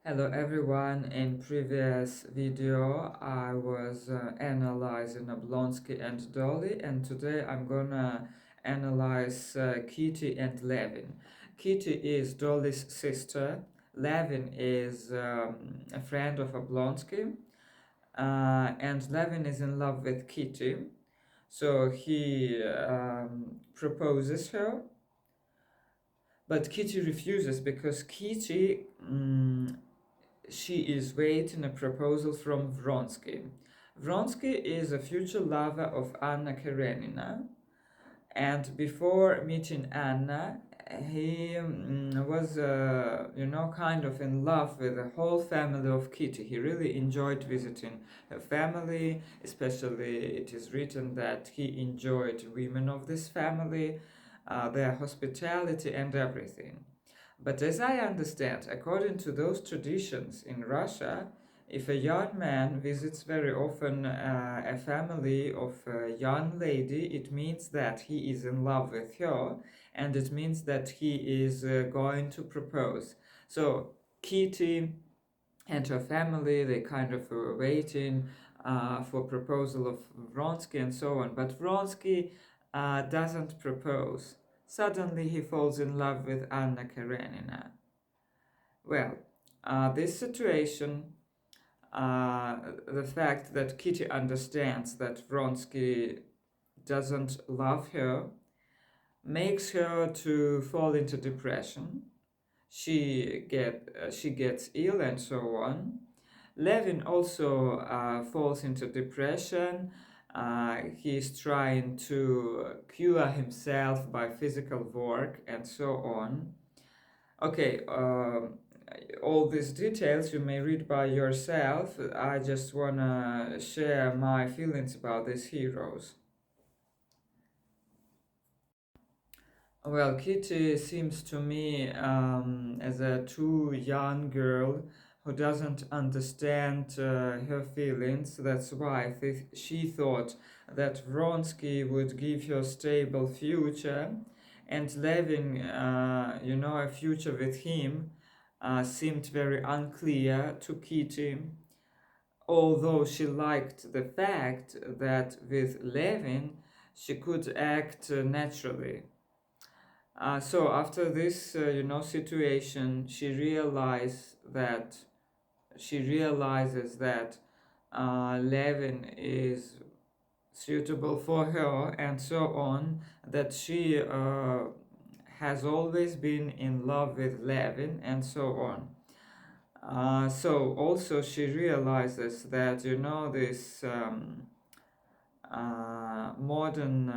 Hello everyone, in previous video I was analyzing Oblonsky and Dolly, and today I'm gonna analyze Kitty and Levin. Kitty is Dolly's sister, Levin is a friend of Oblonsky, and Levin is in love with Kitty, so he proposes her, but Kitty refuses because Kitty she is waiting a proposal from Vronsky. Vronsky is a future lover of Anna Karenina, and before meeting Anna, he was, kind of in love with the whole family of Kitty. He really enjoyed visiting her family, especially it is written that he enjoyed women of this family, their hospitality and everything. But as I understand, according to those traditions in Russia, if a young man visits very often a family of a young lady, it means that he is in love with her, and it means that he is going to propose. So Kitty and her family, they kind of were waiting for proposal of Vronsky and so on. But Vronsky doesn't propose. Suddenly he falls in love with Anna Karenina. Well, this situation, the fact that Kitty understands that Vronsky doesn't love her, makes her to fall into depression. She gets ill and so on. Levin also falls into depression. He's trying to cure himself by physical work and so on. Okay, all these details you may read by yourself. I just wanna share my feelings about these heroes. Well, Kitty seems to me as a too young girl who doesn't understand her feelings. That's why she thought that Vronsky would give her a stable future, and living, a future with him seemed very unclear to Kitty. Although she liked the fact that with Levin she could act naturally. So after this, situation, she realizes that Levin is suitable for her and so on. That she has always been in love with Levin and so on. So also she realizes that this modern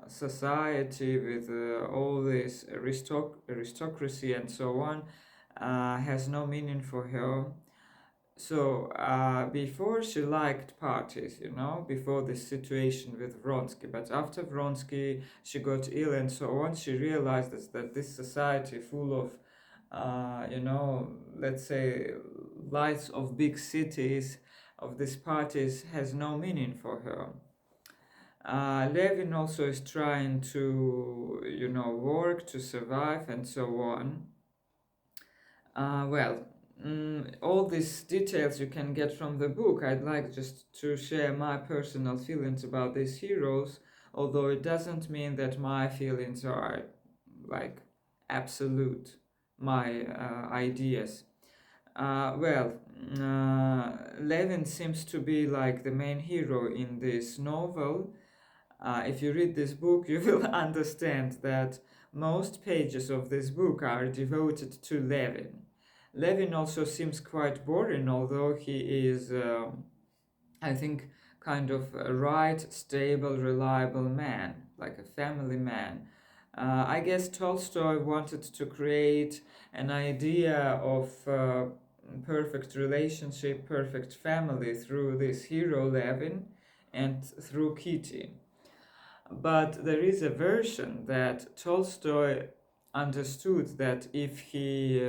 society with all this aristocracy and so on has no meaning for her. So before she liked parties, before this situation with Vronsky, but after Vronsky she got ill and so on, she realizes that this society full of, let's say, lights of big cities, of these parties, has no meaning for her. Levin also is trying to, work to survive and so on. Well, all these details you can get from the book. I'd like just to share my personal feelings about these heroes, although it doesn't mean that my feelings are like absolute, my ideas. Well, Levin seems to be like the main hero in this novel. If you read this book, you will understand that most pages of this book are devoted to Levin. Levin also seems quite boring, although he is, I think, kind of a right, stable, reliable man, like a family man. I guess Tolstoy wanted to create an idea of perfect relationship, perfect family through this hero Levin and through Kitty. But there is a version that Tolstoy understood that if he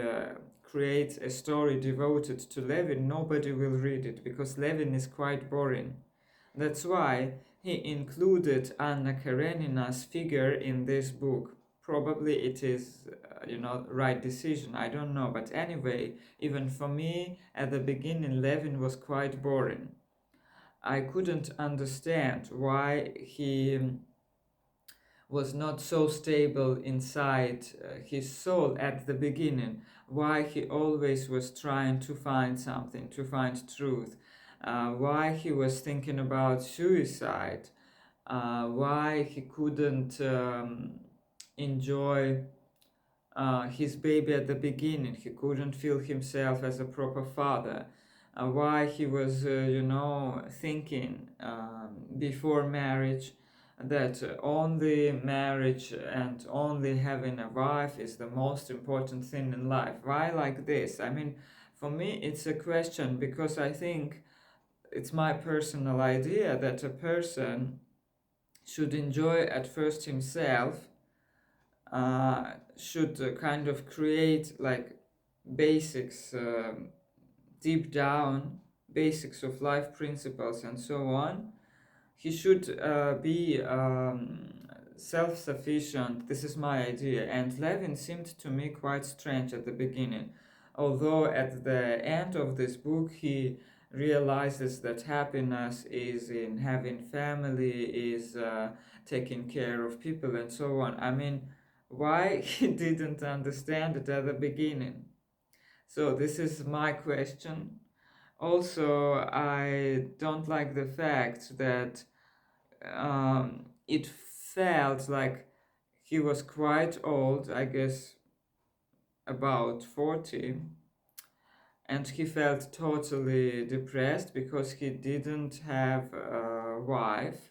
creates a story devoted to Levin, nobody will read it because Levin is quite boring. That's why he included Anna Karenina's figure in this book. probably it is, right decision. I don't know. But anyway, even for me, at the beginning, Levin was quite boring. I couldn't understand why he was not so stable inside his soul at the beginning, why he always was trying to find something, to find truth, why he was thinking about suicide, why he couldn't enjoy his baby at the beginning. He couldn't feel himself as a proper father. Why he was, thinking before marriage that only marriage and only having a wife is the most important thing in life. Why like this? I mean, for me, it's a question because I think it's my personal idea that a person should enjoy at first himself, should kind of create like basics, deep down basics of life principles and so on. He should be self-sufficient. This is my idea. And Levin seemed to me quite strange at the beginning, although at the end of this book he realizes that happiness is in having family, is taking care of people and so on. I mean, why he didn't understand it at the beginning? So this is my question. Also, I don't like the fact that it felt like he was quite old, I guess about 40, and he felt totally depressed because he didn't have a wife.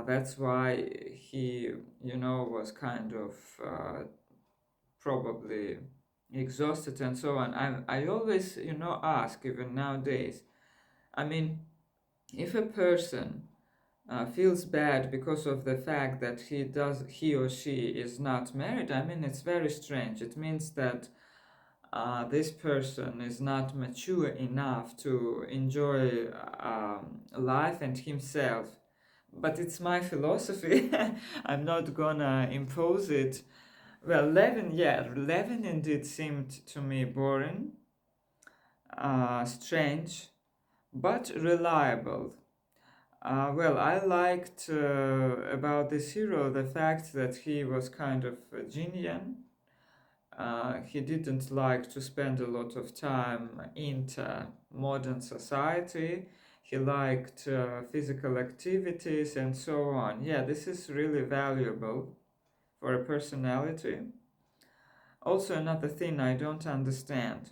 That's why he, was kind of probably exhausted and so on. I always, ask, even nowadays, I mean, if a person feels bad because of the fact that he or she is not married, I mean, it's very strange. It means that this person is not mature enough to enjoy life and himself. But it's my philosophy. I'm not gonna impose it. Well, Levin indeed seemed to me boring, strange, but reliable. Well, I liked about this hero the fact that he was kind of genuine. He didn't like to spend a lot of time into modern society. He liked physical activities and so on. Yeah, this is really valuable for a personality. Also, another thing I don't understand.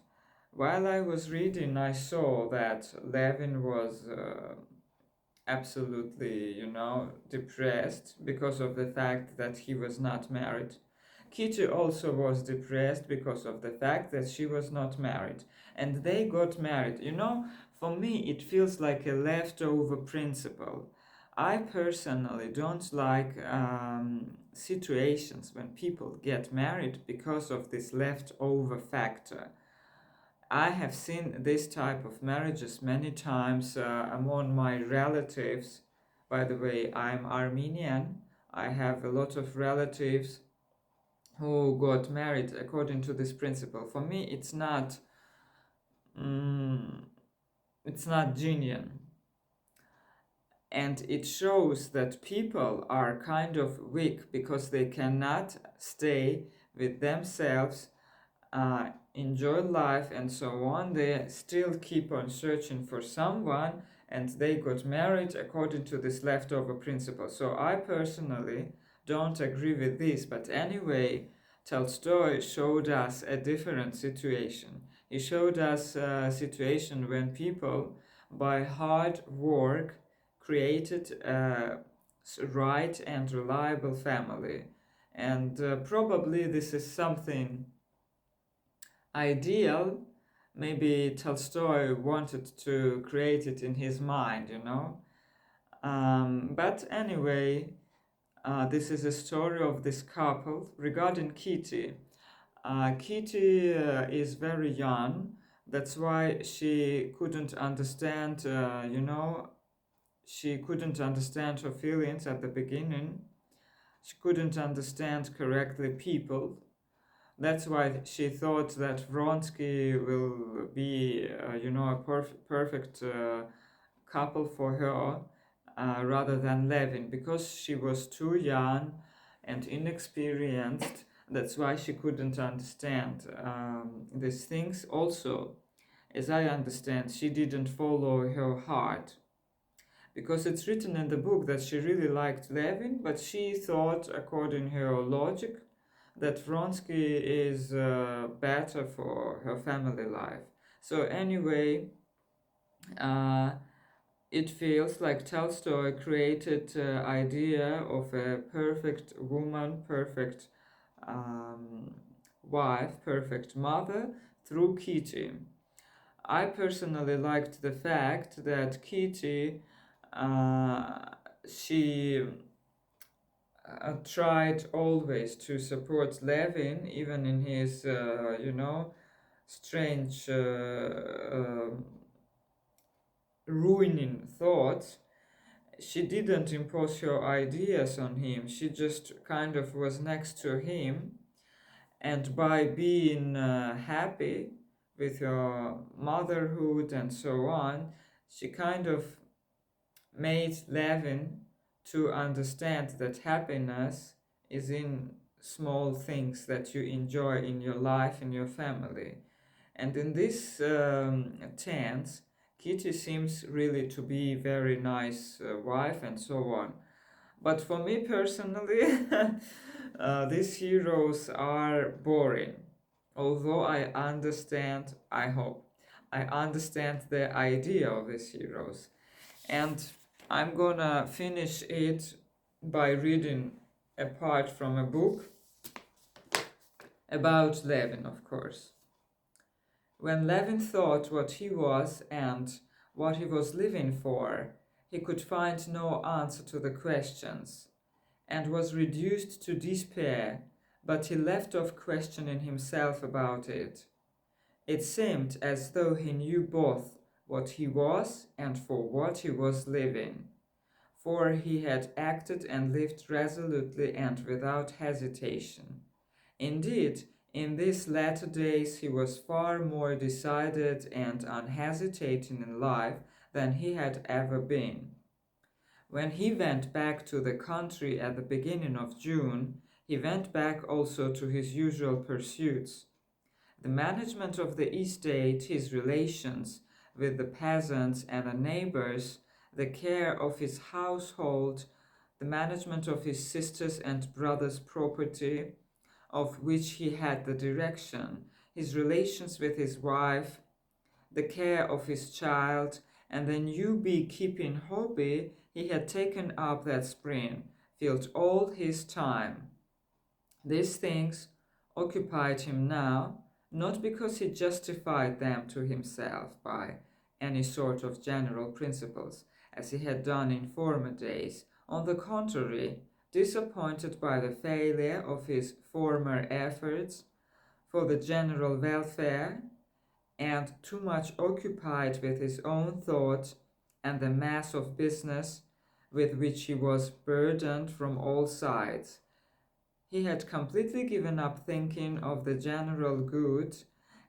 While I was reading, I saw that Levin was absolutely, depressed because of the fact that he was not married. Kitty also was depressed because of the fact that she was not married. And they got married. For me, it feels like a leftover principle. I personally don't like situations when people get married because of this leftover factor. I have seen this type of marriages many times among my relatives. By the way, I'm Armenian. I have a lot of relatives who got married according to this principle. For me, mm, it's not genuine, and it shows that people are kind of weak because they cannot stay with themselves, enjoy life and so on. They still keep on searching for someone, and they got married according to this leftover principle. So I personally don't agree with this, but anyway, Tolstoy showed us a different situation. He showed us a situation when people, by hard work, created a right and reliable family. And probably this is something ideal. Maybe Tolstoy wanted to create it in his mind. But anyway, this is a story of this couple. Regarding Kitty, Kitty is very young. That's why she couldn't understand, she couldn't understand her feelings at the beginning. She couldn't understand correctly people. That's why she thought that Vronsky will be, a perfect couple for her, rather than Levin, because she was too young and inexperienced. That's why she couldn't understand these things. Also, as I understand, she didn't follow her heart, because it's written in the book that she really liked Levin, but she thought, according to her logic, that Vronsky is better for her family life. So anyway, uh, it feels like Tolstoy created idea of a perfect woman, perfect wife, perfect mother through Kitty. I personally liked the fact that Kitty, uh, she tried always to support Levin, even in his, strange, ruining thoughts. She didn't impose her ideas on him. She just kind of was next to him, and by being happy with her motherhood and so on, she kind of made Levin to understand that happiness is in small things that you enjoy in your life, in your family. And in this tense, Kitty seems really to be very nice wife and so on. But for me personally, these heroes are boring. Although I understand, I hope, I understand the idea of these heroes. And I'm gonna finish it by reading a part from a book about Levin, of course. When Levin thought what he was and what he was living for, he could find no answer to the questions, and was reduced to despair, but he left off questioning himself about it. It seemed as though he knew both what he was and for what he was living, for he had acted and lived resolutely and without hesitation. Indeed, in these latter days he was far more decided and unhesitating in life than he had ever been. When he went back to the country at the beginning of June, he went back also to his usual pursuits. The management of the estate, his relations with the peasants and the neighbors, the care of his household, the management of his sisters' and brothers' property, of which he had the direction, his relations with his wife, the care of his child, and the new beekeeping hobby he had taken up that spring, filled all his time. These things occupied him now, not because he justified them to himself by any sort of general principles, as he had done in former days. On the contrary, disappointed by the failure of his former efforts for the general welfare, and too much occupied with his own thoughts and the mass of business with which he was burdened from all sides. He had completely given up thinking of the general good,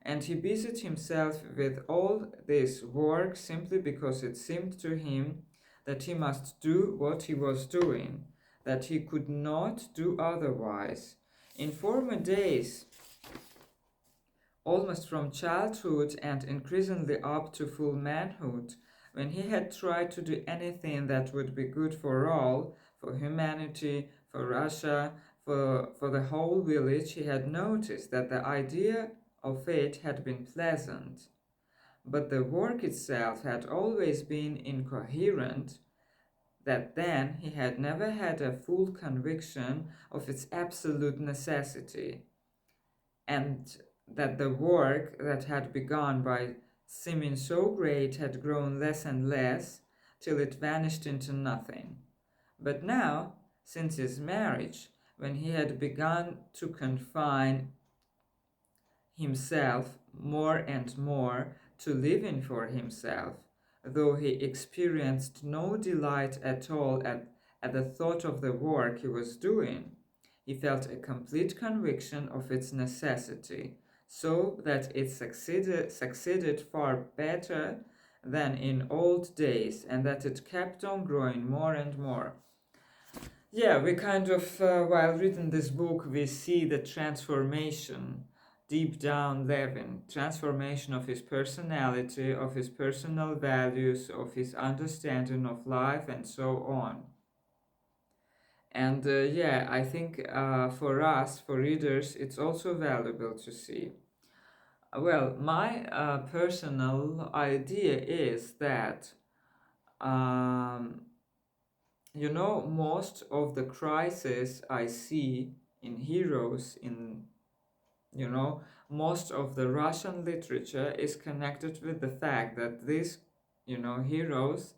and he busied himself with all this work simply because it seemed to him that he must do what he was doing, that he could not do otherwise. In former days, almost from childhood and increasingly up to full manhood, when he had tried to do anything that would be good for all, for humanity, for Russia, for the whole village, he had noticed that the idea of it had been pleasant. But the work itself had always been incoherent, that then he had never had a full conviction of its absolute necessity, and that the work that had begun by seeming so great had grown less and less till it vanished into nothing. But now, since his marriage, when he had begun to confine himself more and more to living for himself, though he experienced no delight at all at the thought of the work he was doing. He felt a complete conviction of its necessity, so that it succeeded far better than in old days, and that it kept on growing more and more. Yeah, we kind of, while reading this book, we see the transformation deep down Levin, transformation of his personality, of his personal values, of his understanding of life, and so on. And yeah, I think for us, for readers, it's also valuable to see. Well, my personal idea is that, um, most of the crises I see in heroes, you know, most of the Russian literature is connected with the fact that these, heroes,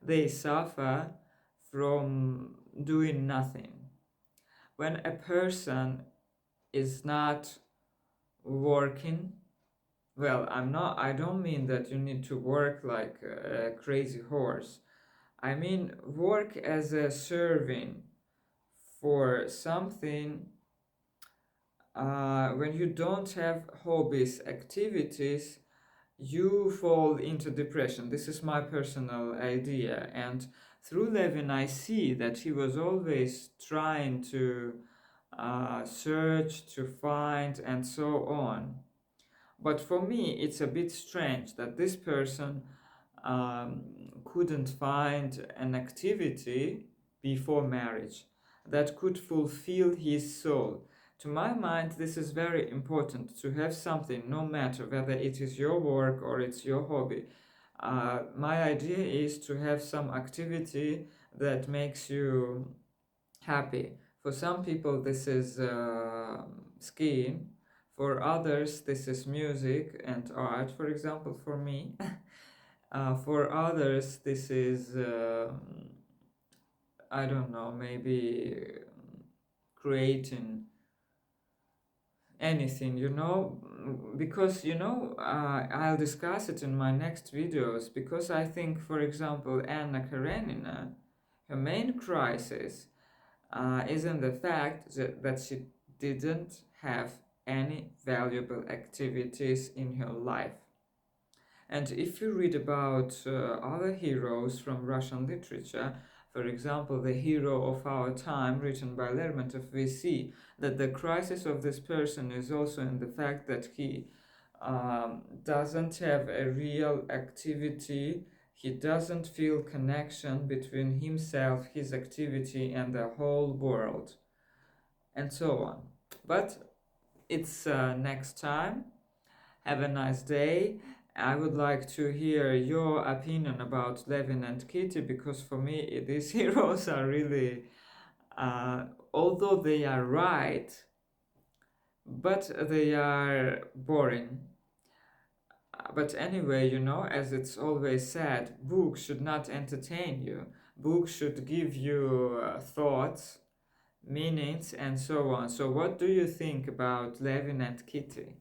they suffer from doing nothing. When a person is not working, well, I don't mean that you need to work like a crazy horse. I mean work as a serving for something. When you don't have hobbies, activities, you fall into depression. This is my personal idea. And through Levin, I see that he was always trying to search, to find, and so on. But for me, it's a bit strange that this person um, couldn't find an activity before marriage that could fulfill his soul. To my mind, this is very important to have something, no matter whether it is your work or it's your hobby. My idea is to have some activity that makes you happy. For some people, this is skiing. For others, this is music and art, for example, for me. For others, this is, I don't know, maybe creating anything, because, I'll discuss it in my next videos, because I think, for example, Anna Karenina, her main crisis is in the fact that she didn't have any valuable activities in her life. And if you read about other heroes from Russian literature, for example, the hero of our time, written by Lermontov, we see that the crisis of this person is also in the fact that he doesn't have a real activity. He doesn't feel connection between himself, his activity, and the whole world, and so on. But it's next time. Have a nice day. I would like to hear your opinion about Levin and Kitty, because for me these heroes are really, although they are right, but they are boring. But anyway, as it's always said, books should not entertain you. Books should give you thoughts, meanings, and so on. So, what do you think about Levin and Kitty?